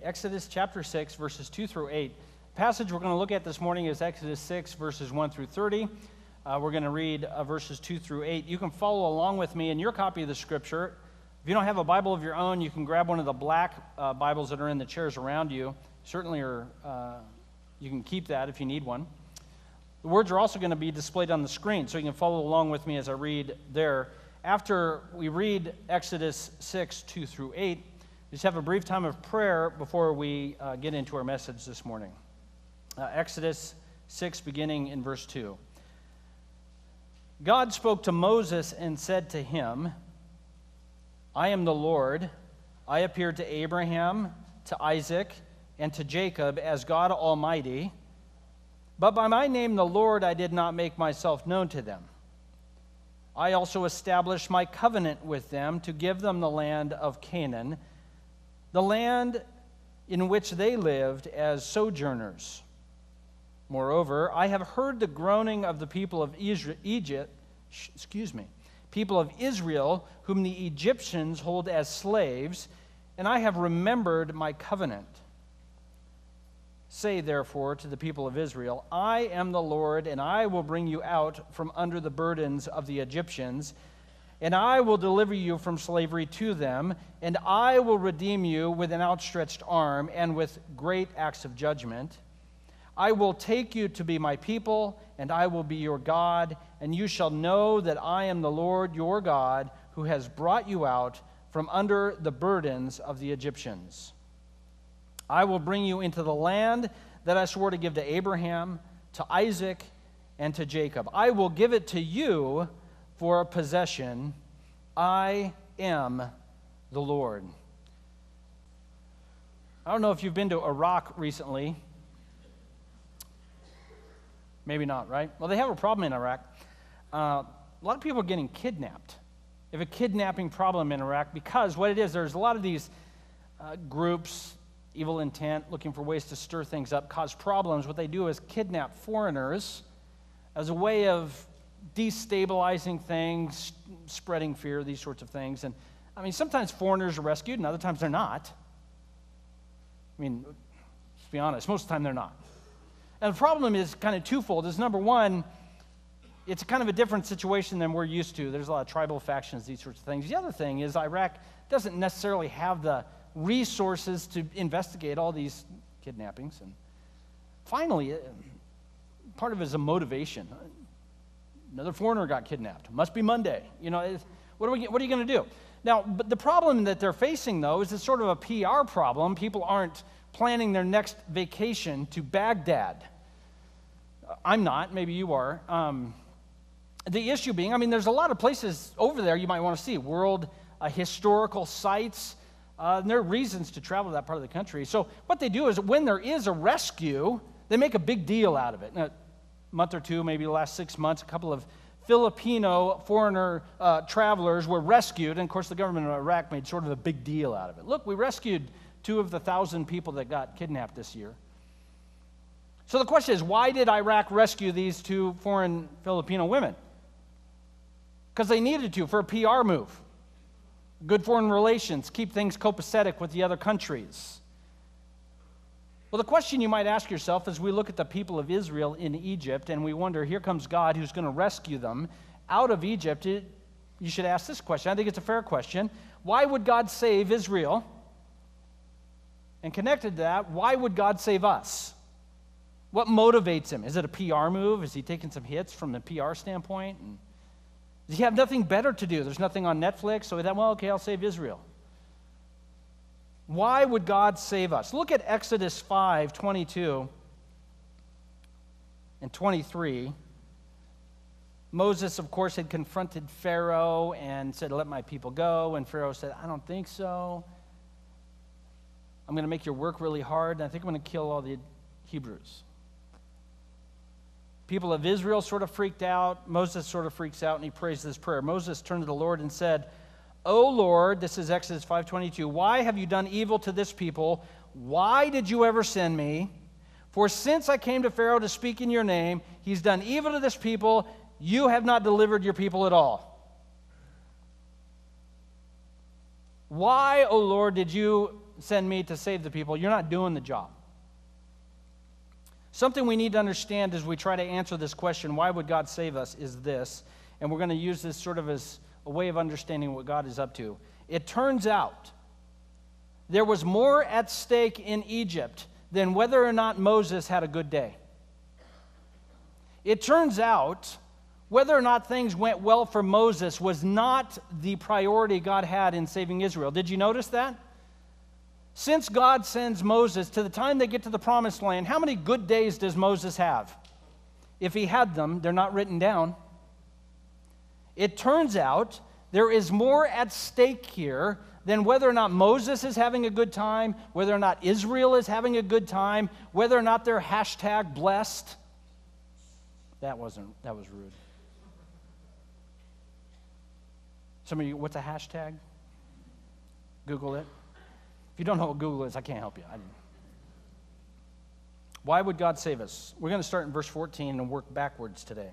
Exodus chapter 6, verses 2 through 8. The passage we're going to look at this morning is Exodus 6, verses 1 through 30. We're going to read verses 2 through 8. You can follow along with me in your copy of the Scripture. If you don't have a Bible of your own, you can grab one of the black Bibles that are in the chairs around you. Certainly, you can keep that if you need one. The words are also going to be displayed on the screen, so you can follow along with me as I read there. After we read Exodus 6, 2 through 8, just have a brief time of prayer before we get into our message this morning. Exodus 6, beginning in verse 2. God spoke to Moses and said to him, I am the Lord. I appeared to Abraham, to Isaac, and to Jacob as God Almighty. But by my name, the Lord, I did not make myself known to them. I also established my covenant with them to give them the land of Canaan, the land in which they lived as sojourners. Moreover, I have heard the groaning of the people of people of Israel, whom the Egyptians hold as slaves, and I have remembered my covenant. Say, therefore, to the people of Israel, I am the Lord, and I will bring you out from under the burdens of the Egyptians, and I will deliver you from slavery to them, and I will redeem you with an outstretched arm and with great acts of judgment. I will take you to be my people, and I will be your God, and you shall know that I am the Lord your God, who has brought you out from under the burdens of the Egyptians. I will bring you into the land that I swore to give to Abraham, to Isaac, and to Jacob. I will give it to you for a possession. I am the Lord. I don't know if you've been to Iraq recently. Maybe not, right? Well, they have a problem in Iraq. A lot of people are getting kidnapped. They have a kidnapping problem in Iraq because what it is, there's a lot of these groups, evil intent, looking for ways to stir things up, cause problems. What they do is kidnap foreigners as a way of destabilizing things, spreading fear, these sorts of things. And I mean, sometimes foreigners are rescued, and other times they're not. I mean, let's be honest, most of the time they're not. And the problem is kind of twofold. Is number one, it's kind of a different situation than we're used to. There's a lot of tribal factions, these sorts of things. The other thing is Iraq doesn't necessarily have the resources to investigate all these kidnappings. And finally, part of it is a motivation. Another foreigner got kidnapped. Must be Monday. You know, what are you going to do? Now, but the problem that they're facing, though, is it's sort of a PR problem. People aren't planning their next vacation to Baghdad. I'm not. Maybe you are. The issue being, I mean, there's a lot of places over there you might want to see. World historical sites. And there are reasons to travel to that part of the country. So what they do is when there is a rescue, they make a big deal out of it. Now, month or two, maybe the last 6 months, a couple of Filipino foreigner travelers were rescued, and of course the government of Iraq made sort of a big deal out of it. Look, we rescued 2 of the 1,000 people that got kidnapped this year. So the question is, why did Iraq rescue these 2 foreign Filipino women? Because they needed to for a PR move. Good foreign relations, keep things copacetic with the other countries. Well, the question you might ask yourself as we look at the people of Israel in Egypt and we wonder, here comes God who's going to rescue them out of Egypt, you should ask this question. I think it's a fair question. Why would God save Israel? And connected to that, why would God save us? What motivates him? Is it a PR move? Is he taking some hits from the PR standpoint? And does he have nothing better to do? There's nothing on Netflix, so he thought, well, okay, I'll save Israel. Why would God save us? Look at Exodus 5, 22 and 23. Moses, of course, had confronted Pharaoh and said, let my people go. And Pharaoh said, I don't think so. I'm going to make your work really hard, and I think I'm going to kill all the Hebrews. People of Israel sort of freaked out. Moses sort of freaks out, and he prays this prayer. Moses turned to the Lord and said, O Lord, this is Exodus 5:22, why have you done evil to this people? Why did you ever send me? For since I came to Pharaoh to speak in your name, he's done evil to this people. You have not delivered your people at all. Why, O Lord, did you send me to save the people, you're not doing the job. Something we need to understand as we try to answer this question, why would God save us, is this, and we're going to use this sort of as a way of understanding what God is up to. It turns out there was more at stake in Egypt than whether or not Moses had a good day. It turns out whether or not things went well for Moses was not the priority God had in saving Israel. Did you notice that? Since God sends Moses, to the time they get to the promised land, how many good days does Moses have? If he had them, they're not written down. It turns out there is more at stake here than whether or not Moses is having a good time, whether or not Israel is having a good time, whether or not they're #blessed. That was rude. Some of you, what's a hashtag? Google it. If you don't know what Google is, I can't help you. Why would God save us? We're going to start in verse 14 and work backwards today.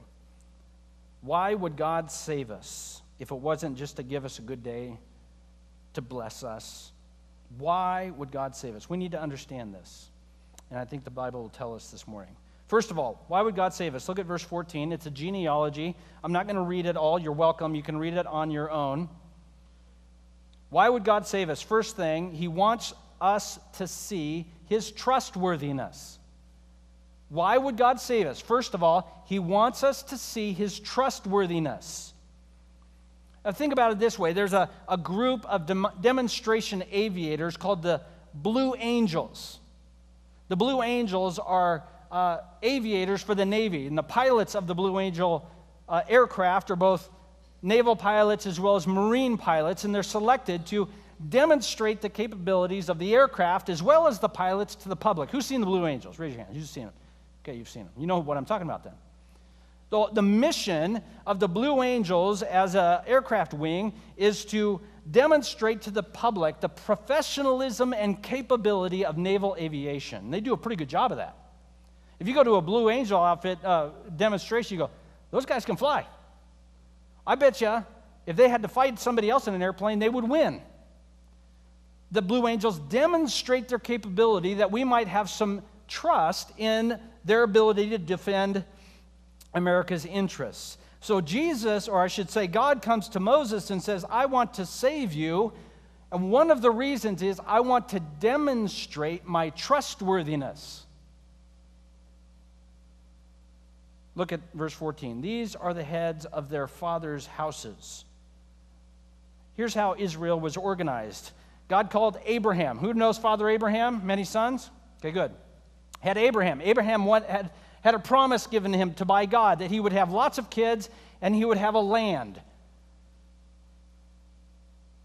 Why would God save us if it wasn't just to give us a good day, to bless us? Why would God save us? We need to understand this, and I think the Bible will tell us this morning. First of all, why would God save us? Look at verse 14. It's a genealogy. I'm not going to read it all. You're welcome. You can read it on your own. Why would God save us? First thing, he wants us to see his trustworthiness. Why would God save us? First of all, he wants us to see his trustworthiness. Now think about it this way. There's a group of demonstration aviators called the Blue Angels. The Blue Angels are aviators for the Navy, and the pilots of the Blue Angel aircraft are both naval pilots as well as marine pilots, and they're selected to demonstrate the capabilities of the aircraft as well as the pilots to the public. Who's seen the Blue Angels? Raise your hand. Who's seen them? Okay, you've seen them. You know what I'm talking about then. The mission of the Blue Angels as an aircraft wing is to demonstrate to the public the professionalism and capability of naval aviation. They do a pretty good job of that. If you go to a Blue Angel outfit demonstration, you go, those guys can fly. I bet you if they had to fight somebody else in an airplane, they would win. The Blue Angels demonstrate their capability that we might have some trust in their ability to defend America's interests. So Jesus, or I should say God, comes to Moses and says, I want to save you. And one of the reasons is I want to demonstrate my trustworthiness. Look at verse 14. These are the heads of their fathers' houses. Here's how Israel was organized. God called Abraham. Who knows Father Abraham? Many sons? Okay, good. Had Abraham. Abraham had a promise given to him by God that he would have lots of kids and he would have a land.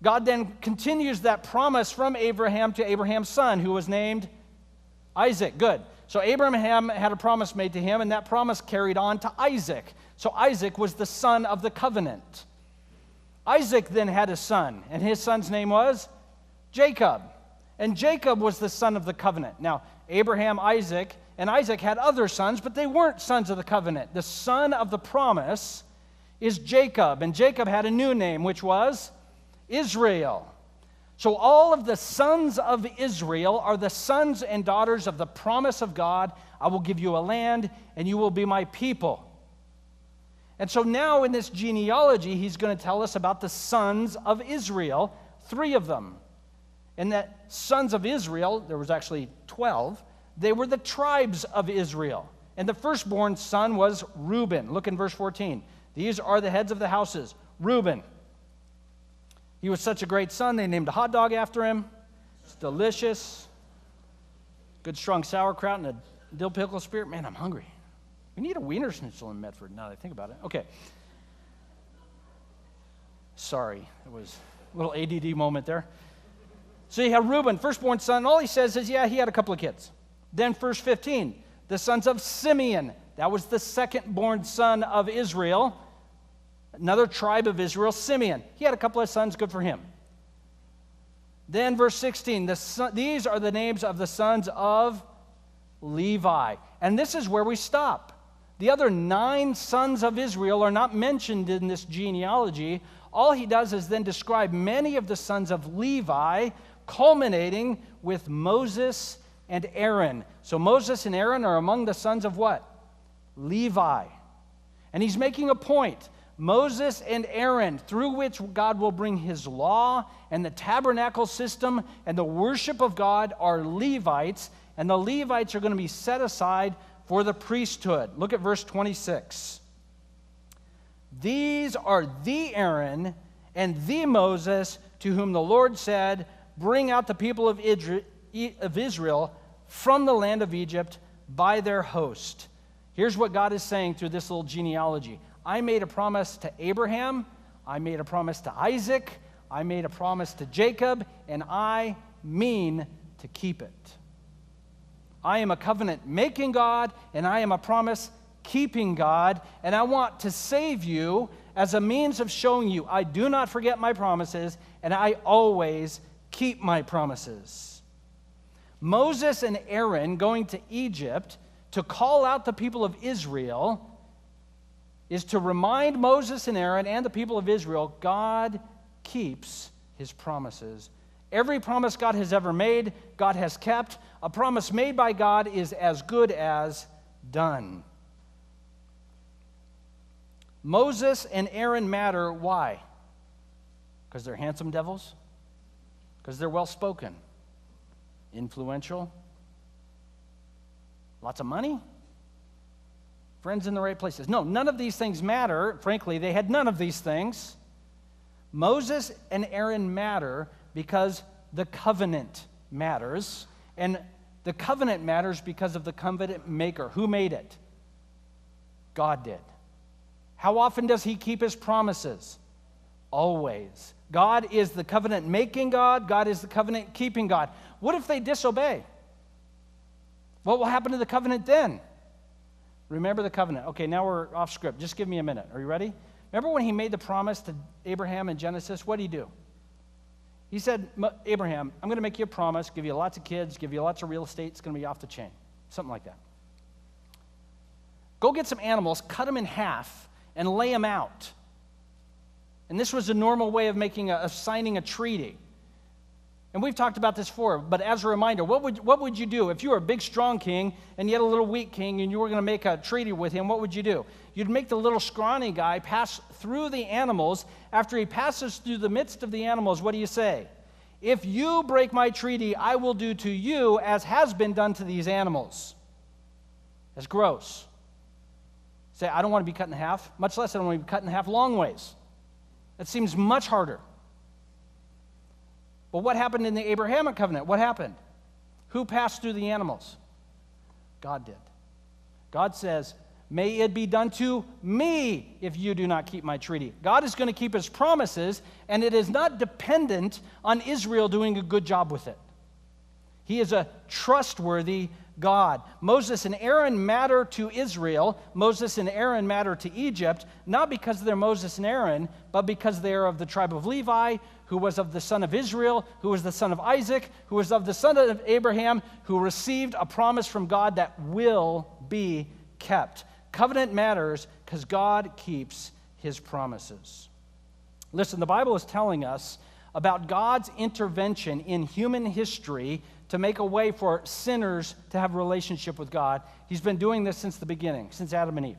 God then continues that promise from Abraham to Abraham's son, who was named Isaac. Good. So Abraham had a promise made to him, and that promise carried on to Isaac. So Isaac was the son of the covenant. Isaac then had a son, and his son's name was Jacob. And Jacob was the son of the covenant. Now, Abraham, Isaac, and Isaac had other sons, but they weren't sons of the covenant. The son of the promise is Jacob, and Jacob had a new name, which was Israel. So all of the sons of Israel are the sons and daughters of the promise of God. I will give you a land, and you will be my people. And so now in this genealogy, he's going to tell us about the sons of Israel, 3 of them. And that sons of Israel, there was actually 12, they were the tribes of Israel. And the firstborn son was Reuben. Look in verse 14. These are the heads of the houses. Reuben. He was such a great son, they named a hot dog after him. It's delicious. Good strong sauerkraut and a dill pickle spirit. Man, I'm hungry. We need a Wiener Schnitzel in Medford now that I think about it. Okay. Sorry, it was a little ADD moment there. So you have Reuben, firstborn son. All he says is, yeah, he had a couple of kids. Then verse 15, the sons of Simeon. That was the second-born son of Israel. Another tribe of Israel, Simeon. He had a couple of sons, good for him. Then verse 16, these are the names of the sons of Levi. And this is where we stop. The other 9 sons of Israel are not mentioned in this genealogy. All he does is then describe many of the sons of Levi, culminating with Moses and Aaron. So Moses and Aaron are among the sons of what? Levi. And he's making a point. Moses and Aaron, through which God will bring his law and the tabernacle system and the worship of God, are Levites, and the Levites are going to be set aside for the priesthood. Look at verse 26. These are the Aaron and the Moses to whom the Lord said, bring out the people of Israel from the land of Egypt by their host. Here's what God is saying through this little genealogy. I made a promise to Abraham, I made a promise to Isaac, I made a promise to Jacob, and I mean to keep it. I am a covenant-making God, and I am a promise-keeping God, and I want to save you as a means of showing you I do not forget my promises, and I always keep my promises. Moses and Aaron going to Egypt to call out the people of Israel is to remind Moses and Aaron and the people of Israel God keeps his promises. Every promise God has ever made, God has kept. A promise made by God is as good as done. Moses and Aaron matter. Why? Because they're handsome devils? Because they're well-spoken, influential, lots of money, friends in the right places. No, none of these things matter. Frankly, they had none of these things. Moses and Aaron matter because the covenant matters. And the covenant matters because of the covenant maker. Who made it? God did. How often does he keep his promises? Always. God is the covenant-making God. God is the covenant-keeping God. What if they disobey? What will happen to the covenant then? Remember the covenant. Okay, now we're off script. Just give me a minute. Are you ready? Remember when he made the promise to Abraham in Genesis? What did he do? He said, Abraham, I'm going to make you a promise, give you lots of kids, give you lots of real estate. It's going to be off the chain. Something like that. Go get some animals, cut them in half, and lay them out. And this was a normal way of signing a treaty. And we've talked about this before, but as a reminder, what would you do if you were a big, strong king and you had a little weak king and you were going to make a treaty with him? What would you do? You'd make the little scrawny guy pass through the animals. After he passes through the midst of the animals, what do you say? If you break my treaty, I will do to you as has been done to these animals. That's gross. Say, I don't want to be cut in half, much less I don't want to be cut in half long ways. That seems much harder. But what happened in the Abrahamic covenant? What happened? Who passed through the animals? God did. God says, may it be done to me if you do not keep my treaty. God is going to keep his promises, and it is not dependent on Israel doing a good job with it. He is a trustworthy God. Moses and Aaron matter to Israel. Moses and Aaron matter to Egypt, not because they're Moses and Aaron, but because they are of the tribe of Levi, who was of the son of Israel, who was the son of Isaac, who was of the son of Abraham, who received a promise from God that will be kept. Covenant matters because God keeps his promises. Listen, the Bible is telling us about God's intervention in human history to make a way for sinners to have a relationship with God. He's been doing this since the beginning, since Adam and Eve.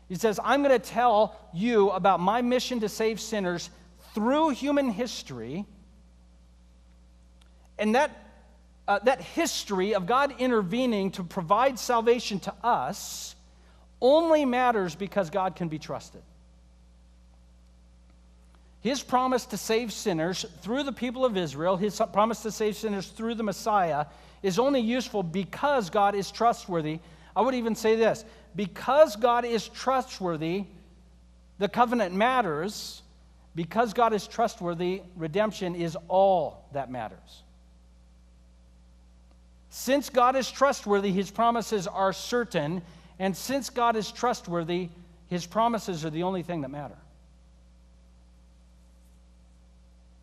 He says, I'm going to tell you about my mission to save sinners through human history. And that history of God intervening to provide salvation to us only matters because God can be trusted. His promise to save sinners through the people of Israel, his promise to save sinners through the Messiah, is only useful because God is trustworthy. I would even say this, because God is trustworthy, the covenant matters. Because God is trustworthy, redemption is all that matters. Since God is trustworthy, his promises are certain, and since God is trustworthy, his promises are the only thing that matter.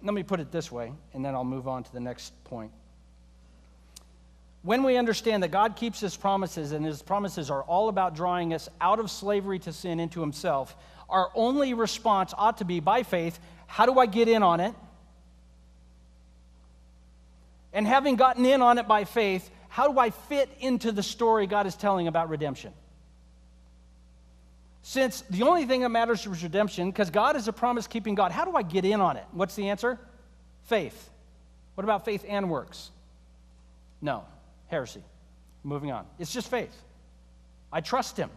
Let me put it this way, and then I'll move on to the next point. When we understand that God keeps his promises, and his promises are all about drawing us out of slavery to sin into himself, our only response ought to be by faith. How do I get in on it? And having gotten in on it by faith, how do I fit into the story God is telling about redemption? Since the only thing that matters is redemption, because God is a promise-keeping God, how do I get in on it? What's the answer? Faith. What about faith and works? No. Heresy. Moving on. It's just faith. I trust him.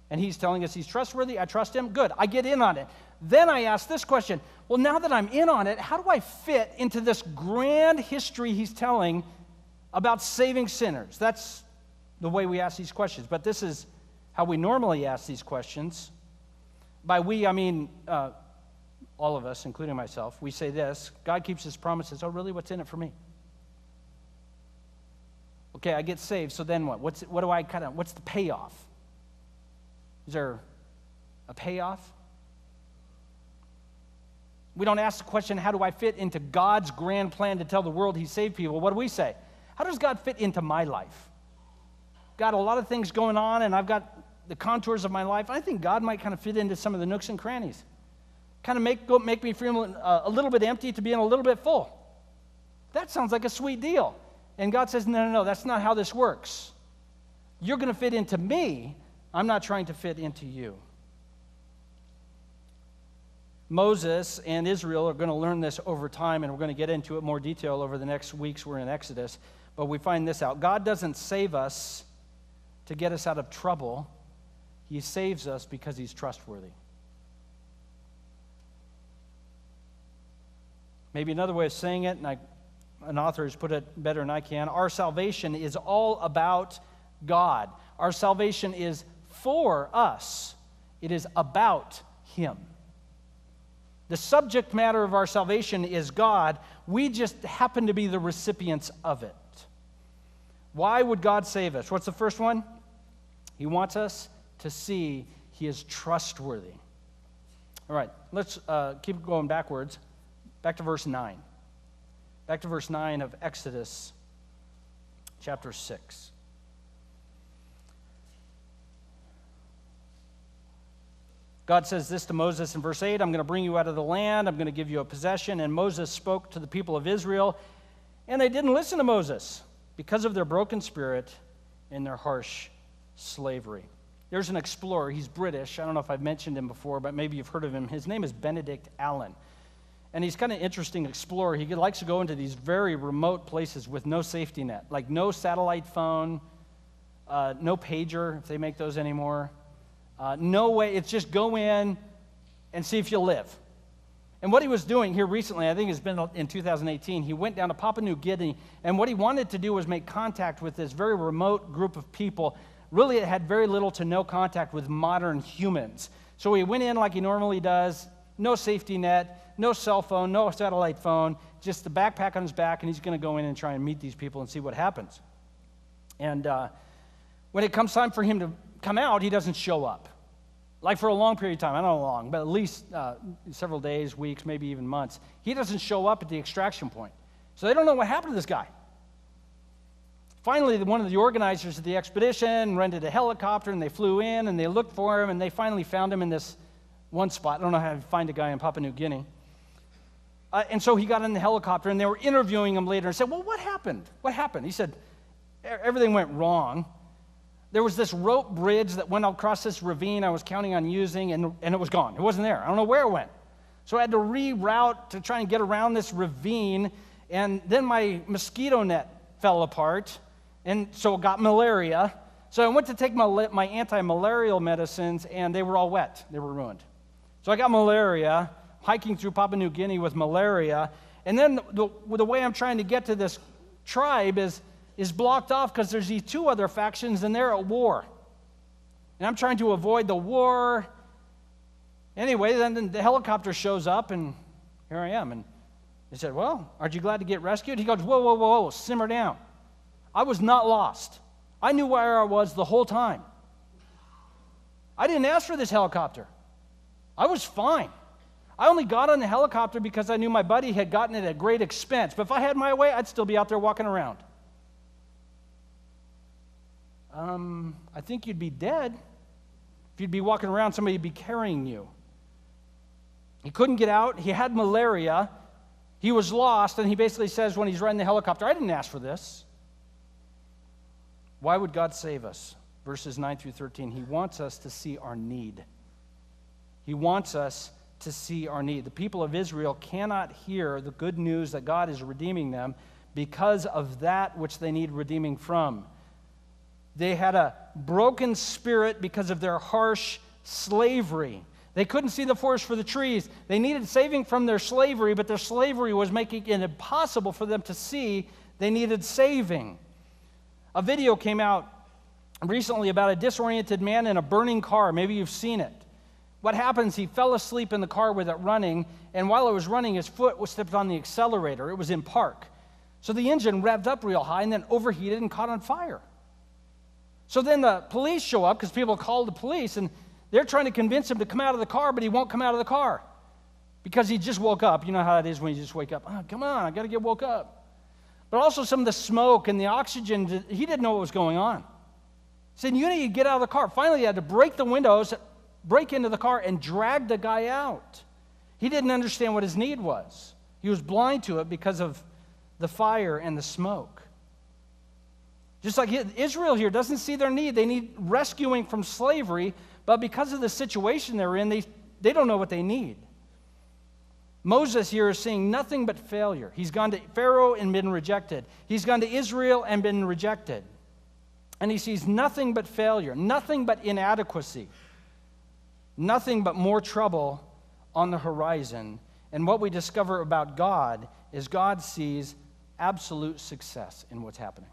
And he's telling us he's trustworthy. I trust him. Good. I get in on it. Then I ask this question. Well, now that I'm in on it, how do I fit into this grand history he's telling about saving sinners? That's the way we ask these questions. But this is how we normally ask these questions. By we, I mean all of us, including myself. We say this: God keeps his promises. Oh, really? What's in it for me? Okay, I get saved, so then what? What's the payoff? Is there a payoff? We don't ask the question, how do I fit into God's grand plan to tell the world he saved people? What do we say? How does God fit into my life? Got a lot of things going on, and I've got the contours of my life. I think God might kind of fit into some of the nooks and crannies. Kind of make me feel a little bit empty to being a little bit full. That sounds like a sweet deal. And God says, no, that's not how this works. You're going to fit into me. I'm not trying to fit into you. Moses and Israel are going to learn this over time, and we're going to get into it more detail over the next weeks. We're in Exodus. But we find this out. God doesn't save us to get us out of trouble. He saves us because he's trustworthy. Maybe another way of saying it, and an author has put it better than I can, our salvation is all about God. Our salvation is for us. It is about him. The subject matter of our salvation is God. We just happen to be the recipients of it. Why would God save us? What's the first one? He wants us to see he is trustworthy. All right, let's keep going backwards. Back to verse 9. Back to verse 9 of Exodus chapter 6. God says this to Moses in verse 8, I'm going to bring you out of the land, I'm going to give you a possession. And Moses spoke to the people of Israel, and they didn't listen to Moses because of their broken spirit and their harsh slavery. There's an explorer, he's British, I don't know if I've mentioned him before, but maybe you've heard of him. His name is Benedict Allen. And he's kind of an interesting explorer. He likes to go into these very remote places with no safety net, like no satellite phone, no pager, if they make those anymore. No way, it's just go in and see if you'll live. And what he was doing here recently, I think it's been in 2018, he went down to Papua New Guinea, and what he wanted to do was make contact with this very remote group of people. Really, it had very little to no contact with modern humans. So he went in like he normally does, no safety net, no cell phone, no satellite phone, just the backpack on his back, and he's going to go in and try and meet these people and see what happens. And when it comes time for him to come out, he doesn't show up. Like for a long period of time, I don't know long, but at least several days, weeks, maybe even months, he doesn't show up at the extraction point. So they don't know what happened to this guy. Finally, one of the organizers of the expedition rented a helicopter, and they flew in, and they looked for him, and they finally found him in this one spot. I don't know how to find a guy in Papua New Guinea. And so he got in the helicopter, and they were interviewing him later and said, well, what happened? What happened? He said, everything went wrong. There was this rope bridge that went across this ravine I was counting on using, and it was gone. It wasn't there. I don't know where it went. So I had to reroute to try and get around this ravine, and then my mosquito net fell apart, and so I got malaria. So I went to take my anti-malarial medicines, and they were all wet. They were ruined. So I got malaria, hiking through Papua New Guinea with malaria, and then the way I'm trying to get to this tribe is blocked off because there's these two other factions, and they're at war. And I'm trying to avoid the war. Anyway, then the helicopter shows up, and here I am. And they said, well, aren't you glad to get rescued? He goes, whoa, simmer down. I was not lost. I knew where I was the whole time. I didn't ask for this helicopter. I was fine. I only got on the helicopter because I knew my buddy had gotten it at great expense. But if I had my way, I'd still be out there walking around. I think you'd be dead. If you'd be walking around, somebody would be carrying you. He couldn't get out. He had malaria. He was lost, and he basically says when he's riding the helicopter, I didn't ask for this. Why would God save us? Verses 9 through 13, he wants us to see our need. He wants us to see our need. The people of Israel cannot hear the good news that God is redeeming them because of that which they need redeeming from. They had a broken spirit because of their harsh slavery. They couldn't see the forest for the trees. They needed saving from their slavery, but their slavery was making it impossible for them to see they needed saving. A video came out recently about a disoriented man in a burning car. Maybe you've seen it. What happens, he fell asleep in the car with it running, and while it was running, his foot was stepped on the accelerator. It was in park. So the engine revved up real high and then overheated and caught on fire. So then the police show up because people called the police, and they're trying to convince him to come out of the car, but he won't come out of the car because he just woke up. You know how it is when you just wake up. Oh, come on, I got to get woke up. But also some of the smoke and the oxygen, he didn't know what was going on. He said, you need to get out of the car. Finally, he had to break the windows, break into the car, and drag the guy out. He didn't understand what his need was. He was blind to it because of the fire and the smoke. Just like Israel here doesn't see their need. They need rescuing from slavery, but because of the situation they're in, they don't know what they need. Moses here is seeing nothing but failure. He's gone to Pharaoh and been rejected. He's gone to Israel and been rejected. And he sees nothing but failure, nothing but inadequacy, nothing but more trouble on the horizon. And what we discover about God is God sees absolute success in what's happening.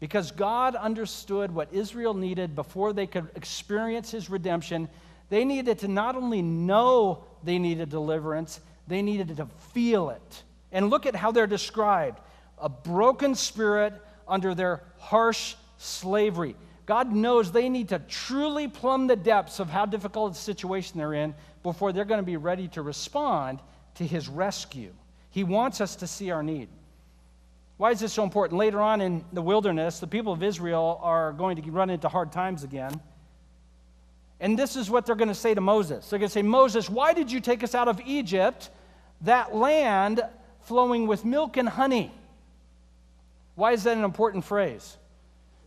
Because God understood what Israel needed before they could experience his redemption. They needed to not only know they needed deliverance, they needed to feel it. And look at how they're described. A broken spirit under their harsh slavery. God knows they need to truly plumb the depths of how difficult a situation they're in before they're going to be ready to respond to his rescue. He wants us to see our need. Why is this so important? Later on in the wilderness, the people of Israel are going to run into hard times again. And this is what they're going to say to Moses. They're going to say, Moses, why did you take us out of Egypt, that land flowing with milk and honey? Why is that an important phrase?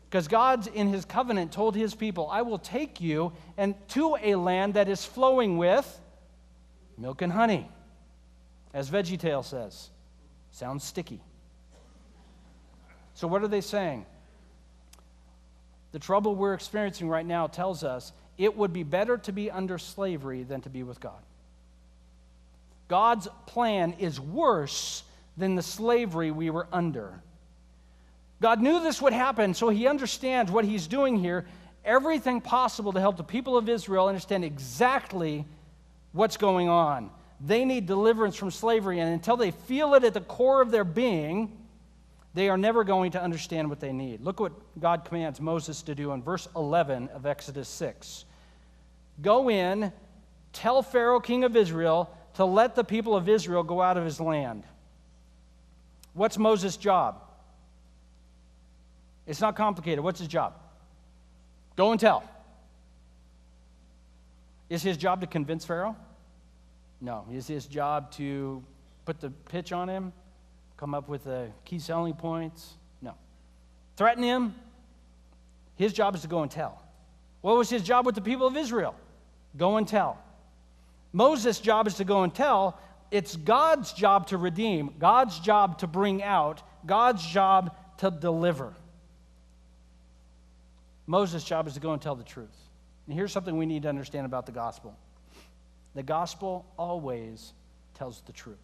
Because God, in his covenant, told his people, I will take you and to a land that is flowing with milk and honey. As VeggieTale says, sounds sticky. So what are they saying? The trouble we're experiencing right now tells us it would be better to be under slavery than to be with God. God's plan is worse than the slavery we were under. God knew this would happen, so he understands what he's doing here, everything possible to help the people of Israel understand exactly what's going on. They need deliverance from slavery, and until they feel it at the core of their being, they are never going to understand what they need. Look what God commands Moses to do in verse 11 of Exodus 6. Go in, tell Pharaoh, king of Israel, to let the people of Israel go out of his land. What's Moses' job? It's not complicated. What's his job? Go and tell. Is his job to convince Pharaoh? No. Is his job to put the pitch on him? Come up with the key selling points? No. Threaten him? His job is to go and tell. What was his job with the people of Israel? Go and tell. Moses' job is to go and tell. It's God's job to redeem, God's job to bring out, God's job to deliver. Moses' job is to go and tell the truth. And here's something we need to understand about the gospel. The gospel always tells the truth.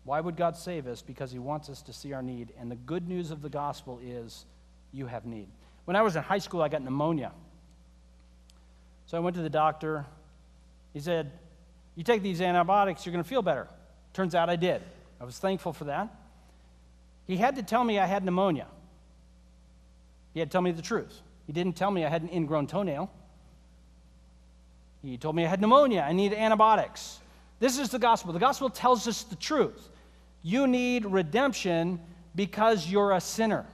Why would God save us? Because he wants us to see our need. And the good news of the gospel is you have need. When I was in high school, I got pneumonia. So I went to the doctor. He said, you take these antibiotics, you're going to feel better. Turns out I did. I was thankful for that. He had to tell me I had pneumonia. He had to tell me the truth. He didn't tell me I had an ingrown toenail. He told me I had pneumonia. I needed antibiotics. This is the gospel. The gospel tells us the truth. You need redemption because you're a sinner.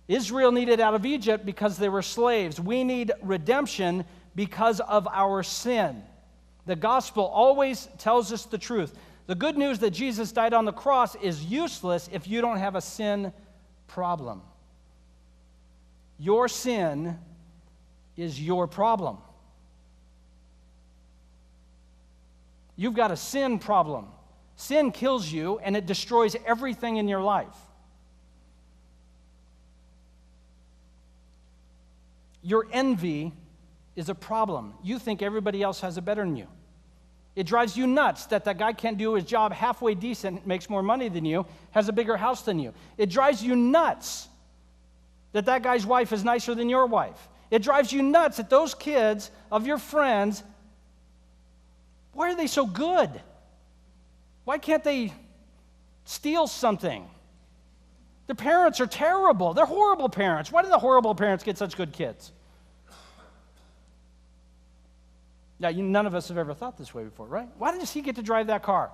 Israel needed out of Egypt because they were slaves. We need redemption because of our sin. The gospel always tells us the truth. The good news that Jesus died on the cross is useless if you don't have a sin problem. Your sin is your problem. You've got a sin problem. Sin kills you and it destroys everything in your life. Your envy is a problem. You think everybody else has it better than you. It drives you nuts that that guy can't do his job halfway decent, makes more money than you, has a bigger house than you. It drives you nuts that that guy's wife is nicer than your wife. It drives you nuts that those kids of your friends, why are they so good? Why can't they steal something? Their parents are terrible. They're horrible parents. Why do the horrible parents get such good kids? Now, none of us have ever thought this way before, right? Why does he get to drive that car?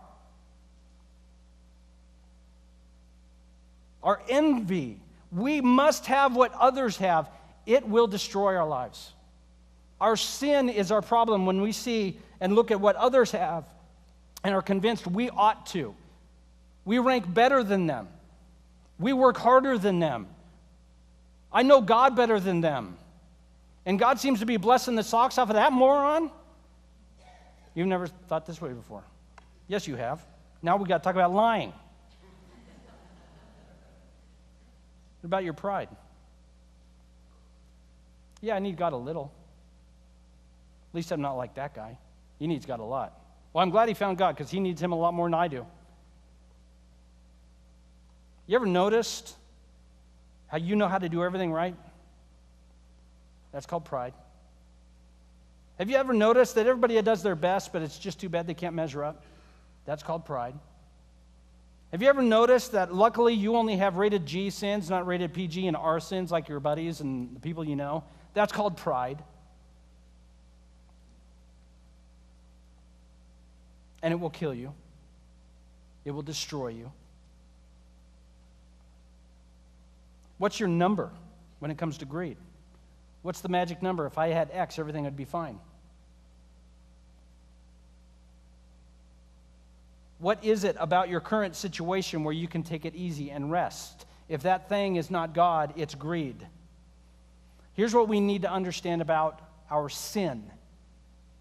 Our envy. We must have what others have. It will destroy our lives. Our sin is our problem when we see and look at what others have and are convinced we ought to. We rank better than them. We work harder than them. I know God better than them. And God seems to be blessing the socks off of that moron. You've never thought this way before. Yes, you have. Now we got to talk about lying. What about your pride? Yeah, I need God a little. At least I'm not like that guy. He needs God a lot. Well, I'm glad he found God because he needs him a lot more than I do. You ever noticed how you know how to do everything right? That's called pride. Have you ever noticed that everybody does their best, but it's just too bad they can't measure up? That's called pride. Have you ever noticed that luckily you only have rated G sins, not rated PG and R sins like your buddies and the people you know? That's called pride. And it will kill you. It will destroy you. What's your number when it comes to greed? What's the magic number? If I had X, everything would be fine. What is it about your current situation where you can take it easy and rest? If that thing is not God, it's greed. Here's what we need to understand about our sin.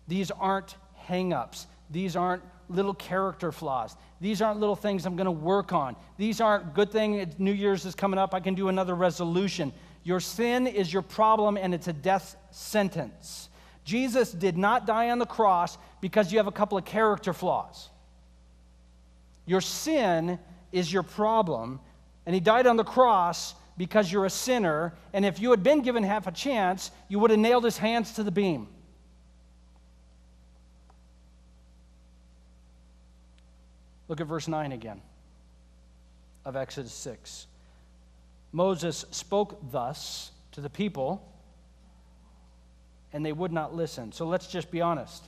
These aren't hang-ups. These aren't little character flaws. These aren't little things I'm going to work on. These aren't good thing. New Year's is coming up. I can do another resolution. Your sin is your problem, and it's a death sentence. Jesus did not die on the cross because you have a couple of character flaws. Your sin is your problem, and he died on the cross because you're a sinner, and if you had been given half a chance, you would have nailed his hands to the beam. Look at verse 9 again of Exodus 6. Moses spoke thus to the people, and they would not listen. So let's just be honest.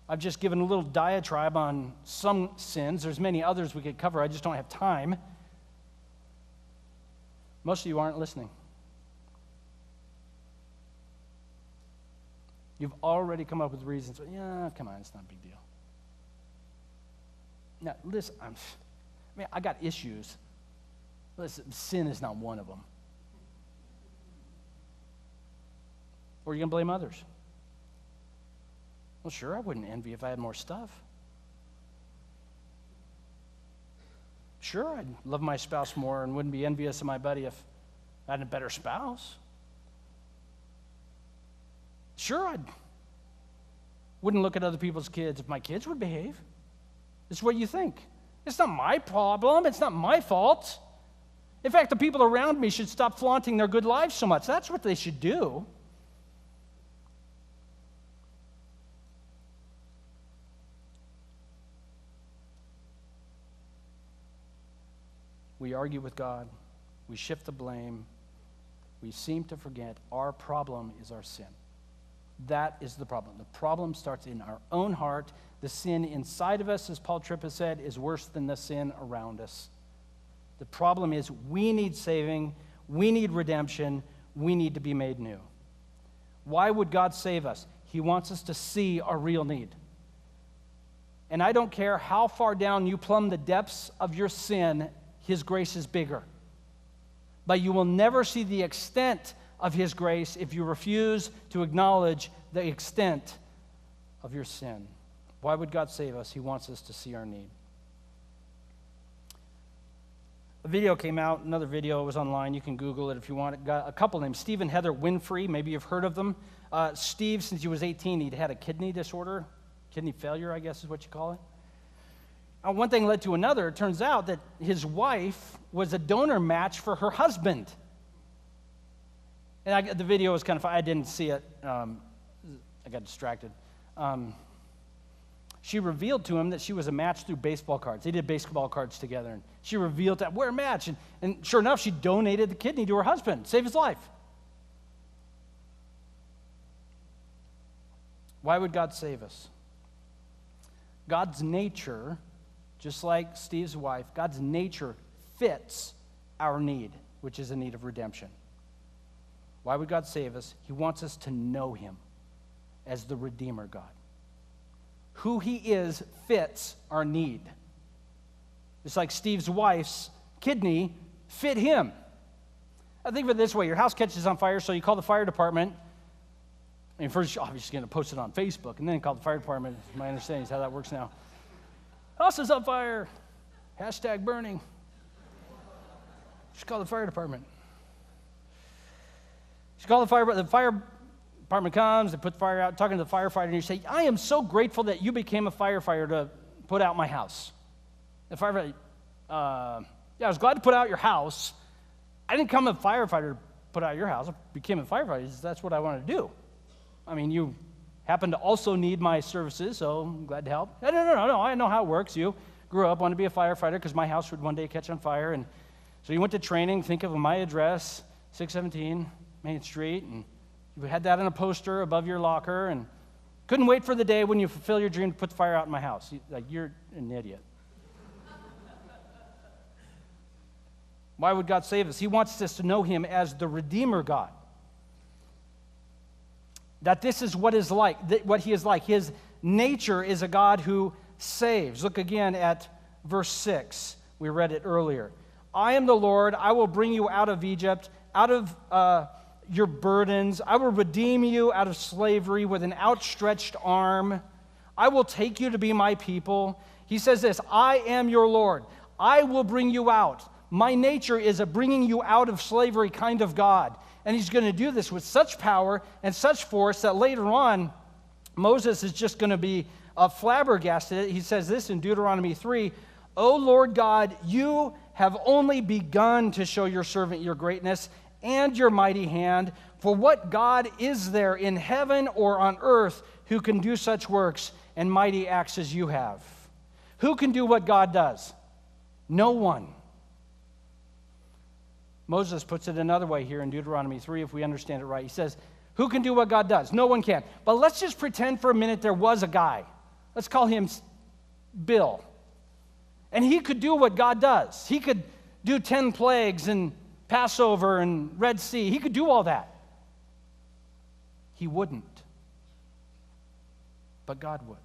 I've just given a little diatribe on some sins. There's many others we could cover. I just don't have time. Most of you aren't listening. You've already come up with reasons. Yeah, come on, it's not a big deal. Now, listen, I got issues. Listen, sin is not one of them. Or are you going to blame others? Well, sure, I wouldn't envy if I had more stuff. Sure, I'd love my spouse more and wouldn't be envious of my buddy if I had a better spouse. Sure, I wouldn't look at other people's kids if my kids would behave. It's what you think. It's not my problem. It's not my fault. In fact, the people around me should stop flaunting their good lives so much. That's what they should do. We argue with God. We shift the blame. We seem to forget our problem is our sin. That is the problem. The problem starts in our own heart. The sin inside of us, as Paul Tripp has said, is worse than the sin around us. The problem is we need saving. We need redemption. We need to be made new. Why would God save us? He wants us to see our real need. And I don't care how far down you plumb the depths of your sin, his grace is bigger. But you will never see the extent of his grace if you refuse to acknowledge the extent of your sin. Why would God save us? He wants us to see our need. A video came out, another video was online. You can Google it if you want. It got a couple named Steve and Heather Winfrey. Maybe you've heard of them. Steve, since he was 18, he'd had a kidney disorder. Kidney failure, I guess is what you call it. One thing led to another. It turns out that his wife was a donor match for her husband. And the video was kind of fun. I didn't see it. I got distracted. She revealed to him that she was a match through baseball cards. They did baseball cards together. And she revealed that we're a match. And sure enough, she donated the kidney to her husband, saved his life. Why would God save us? God's nature, just like Steve's wife, God's nature fits our need, which is a need of redemption. Why would God save us? He wants us to know him as the Redeemer God. Who he is fits our need. It's like Steve's wife's kidney fit him. I think of it this way. Your house catches on fire, so you call the fire department. And first, you're obviously going to post it on Facebook, and then call the fire department. My understanding is how that works now. House is on fire. Hashtag burning. Just call the fire department. Just call the fire department comes, they put the fire out, talking to the firefighter, and you say, I am so grateful that you became a firefighter to put out my house. The firefighter, I was glad to put out your house. I didn't come a firefighter to put out your house. I became a firefighter. That's what I wanted to do. I mean, you happen to also need my services, so I'm glad to help. No, I know how it works. You grew up, wanted to be a firefighter because my house would one day catch on fire, and so you went to training, think of my address, 617 Main Street, and you had that on a poster above your locker, and couldn't wait for the day when you fulfill your dream to put the fire out in my house. You're an idiot. Why would God save us? He wants us to know him as the Redeemer God. That this is what is like, what he is like. His nature is a God who saves. Look again at verse 6. We read it earlier. I am the Lord. I will bring you out of Egypt, out of your burdens. I will redeem you out of slavery with an outstretched arm. I will take you to be my people. He says this, I am your Lord. I will bring you out. My nature is a bringing you out of slavery kind of God. And he's going to do this with such power and such force that later on, Moses is just going to be flabbergasted. He says this in Deuteronomy 3, O Lord God, you have only begun to show your servant your greatness and your mighty hand. For what God is there in heaven or on earth who can do such works and mighty acts as you have? Who can do what God does? No one. Moses puts it another way here in Deuteronomy 3, if we understand it right. He says, who can do what God does? No one can. But let's just pretend for a minute there was a guy. Let's call him Bill. And he could do what God does. He could do 10 plagues and Passover and Red Sea. He could do all that. He wouldn't. But God would.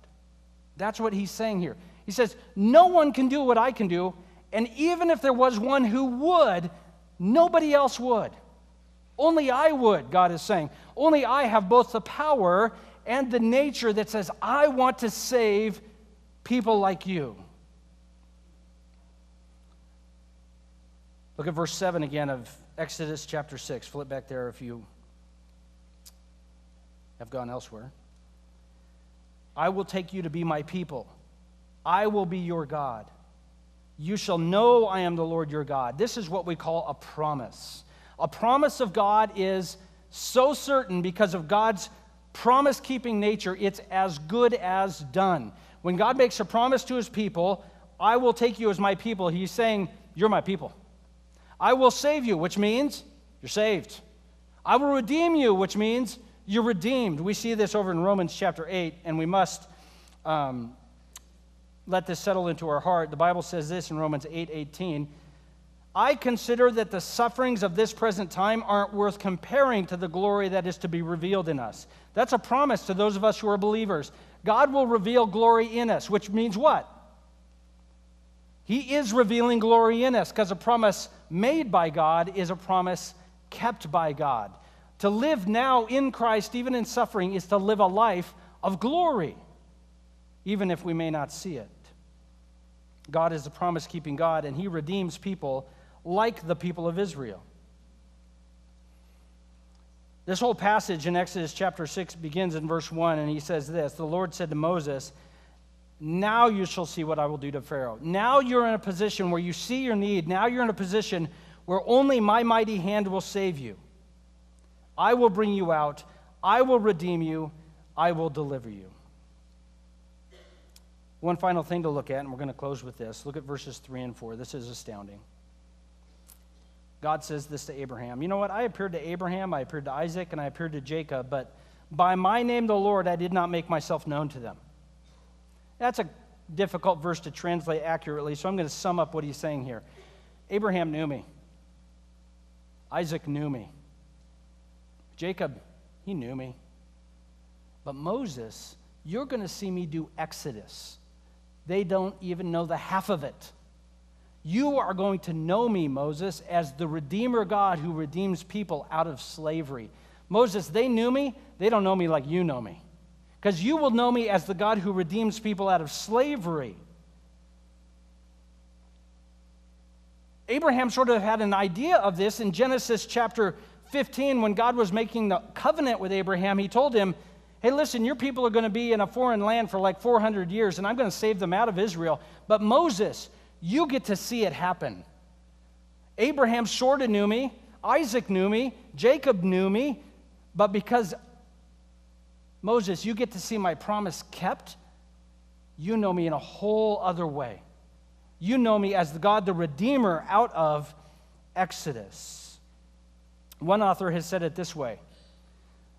That's what he's saying here. He says, no one can do what I can do. And even if there was one who would, nobody else would. Only I would, God is saying. Only I have both the power and the nature that says, I want to save people like you. Look at verse 7 again of Exodus chapter 6. Flip back there if you have gone elsewhere. I will take you to be my people. I will be your God. You shall know I am the Lord your God. This is what we call a promise. A promise of God is so certain because of God's promise-keeping nature, it's as good as done. When God makes a promise to his people, I will take you as my people, he's saying, you're my people. I will save you, which means you're saved. I will redeem you, which means you're redeemed. We see this over in Romans chapter 8, and we must let this settle into our heart. The Bible says this in Romans 8:18. I consider that the sufferings of this present time aren't worth comparing to the glory that is to be revealed in us. That's a promise to those of us who are believers. God will reveal glory in us, which means what? He is revealing glory in us, because a promise made by God is a promise kept by God. To live now in Christ, even in suffering, is to live a life of glory, even if we may not see it. God is a promise-keeping God, and He redeems people like the people of Israel. This whole passage in Exodus chapter 6 begins in verse 1, and he says this, "The Lord said to Moses, 'Now you shall see what I will do to Pharaoh.'" Now you're in a position where you see your need. Now you're in a position where only my mighty hand will save you. I will bring you out. I will redeem you. I will deliver you. One final thing to look at, and we're going to close with this. Look at verses 3 and 4. This is astounding. God says this to Abraham. You know what? I appeared to Abraham, I appeared to Isaac, and I appeared to Jacob, but by my name, the Lord, I did not make myself known to them. That's a difficult verse to translate accurately, so I'm going to sum up what he's saying here. Abraham knew me. Isaac knew me. Jacob, he knew me. But Moses, you're going to see me do Exodus. They don't even know the half of it. You are going to know me, Moses, as the Redeemer God who redeems people out of slavery. Moses, they knew me. They don't know me like you know me. Because you will know me as the God who redeems people out of slavery. Abraham sort of had an idea of this in Genesis chapter 15 when God was making the covenant with Abraham. He told him, hey, listen, your people are going to be in a foreign land for like 400 years, and I'm going to save them out of Israel. But Moses, you get to see it happen. Abraham sort of knew me. Isaac knew me. Jacob knew me. But because Moses, you get to see my promise kept, you know me in a whole other way. You know me as the God, the Redeemer out of Exodus. One author has said it this way,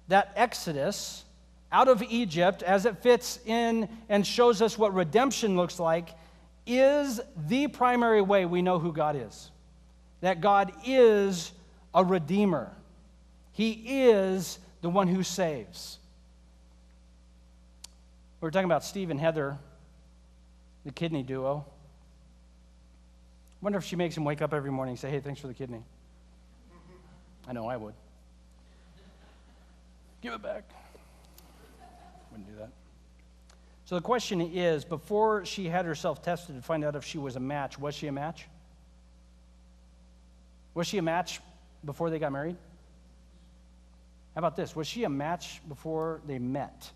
that Exodus out of Egypt, as it fits in and shows us what redemption looks like, is the primary way we know who God is. That God is a Redeemer. He is the one who saves. We were talking about Steve and Heather, the kidney duo. Wonder if she makes him wake up every morning and say, hey, thanks for the kidney. I know I would. Give it back. Wouldn't do that. So the question is, before she had herself tested to find out if she was a match, was she a match? Was she a match before they got married? How about this? Was she a match before they met?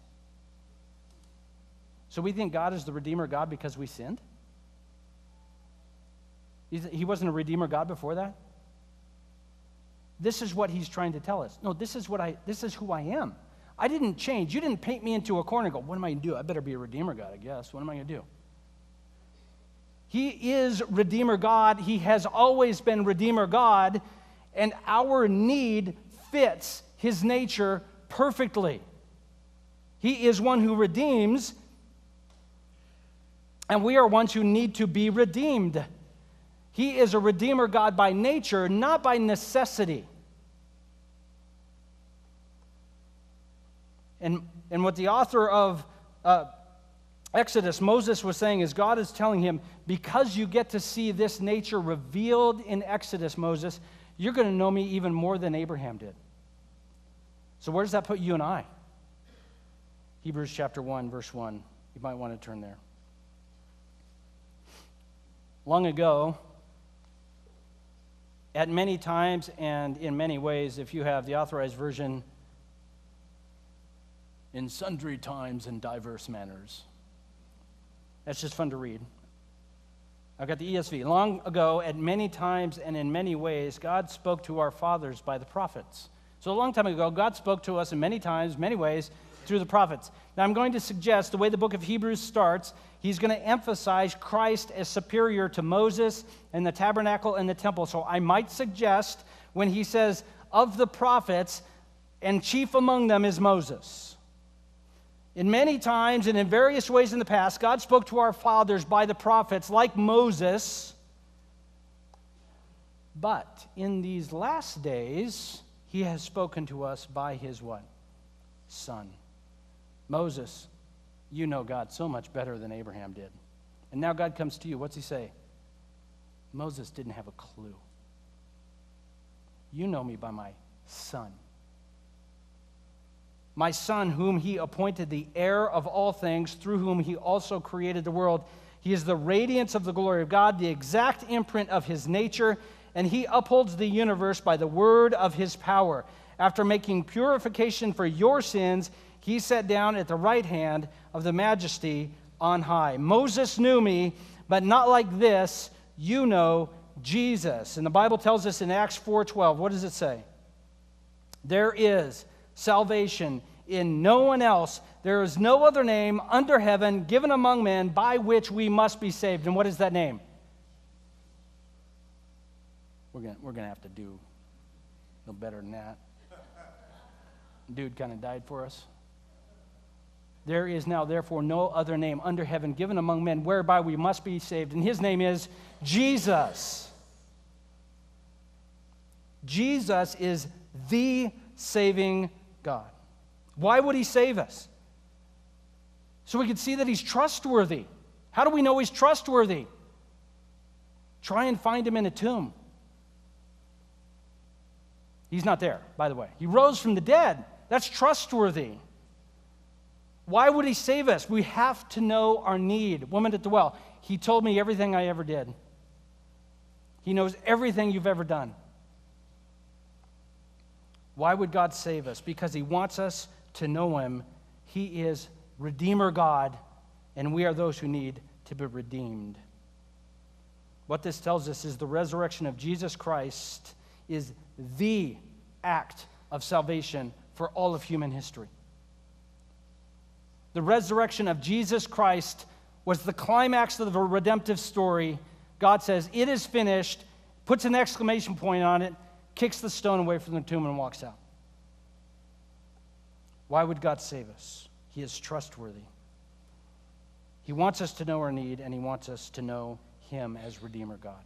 So we think God is the Redeemer God because we sinned? He wasn't a Redeemer God before that? This is what he's trying to tell us. No, this is who I am. I didn't change. You didn't paint me into a corner and go, what am I going to do? I better be a Redeemer God, I guess. What am I going to do? He is Redeemer God. He has always been Redeemer God, and our need fits his nature perfectly. He is one who redeems, and we are ones who need to be redeemed. He is a Redeemer God by nature, not by necessity. And what the author of Exodus, Moses, was saying is God is telling him, because you get to see this nature revealed in Exodus, Moses, you're going to know me even more than Abraham did. So where does that put you and I? Hebrews chapter 1, verse 1. You might want to turn there. Long ago, at many times and in many ways, if you have the authorized version, in sundry times and diverse manners. That's just fun to read. I've got the ESV. Long ago, at many times and in many ways, God spoke to our fathers by the prophets. So a long time ago, God spoke to us in many times, many ways, through the prophets. Now I'm going to suggest the way the book of Hebrews starts, he's going to emphasize Christ as superior to Moses and the tabernacle and the temple. So I might suggest when he says, of the prophets, and chief among them is Moses. In many times and in various ways in the past, God spoke to our fathers by the prophets like Moses. But in these last days, he has spoken to us by his what? Son. Moses, You know God so much better than Abraham did. And now God comes to you. What's he say? Moses didn't have a clue. You know me by my son. My son, whom he appointed the heir of all things, through whom he also created the world. He is the radiance of the glory of God, the exact imprint of his nature, and he upholds the universe by the word of his power. After making purification for your sins, he sat down at the right hand of the majesty on high. Moses knew me, but not like this. You know Jesus. And the Bible tells us in Acts 4:12, what does it say? There is salvation in no one else. There is no other name under heaven given among men by which we must be saved. And what is that name? We're gonna have to do no better than that. Dude kind of died for us. There is now, therefore, no other name under heaven given among men whereby we must be saved. And his name is Jesus. Jesus is the saving God. Why would he save us? So we can see that he's trustworthy. How do we know he's trustworthy? Try and find him in a tomb. He's not there, by the way. He rose from the dead. That's trustworthy. Why would he save us? We have to know our need. Woman at the well, he told me everything I ever did. He knows everything you've ever done. Why would God save us? Because he wants us to know him. He is Redeemer God, and we are those who need to be redeemed. What this tells us is the resurrection of Jesus Christ is the act of salvation for all of human history. The resurrection of Jesus Christ was the climax of the redemptive story. God says, it is finished, puts an exclamation point on it, kicks the stone away from the tomb and walks out. Why would God save us? He is trustworthy. He wants us to know our need, and he wants us to know him as Redeemer God.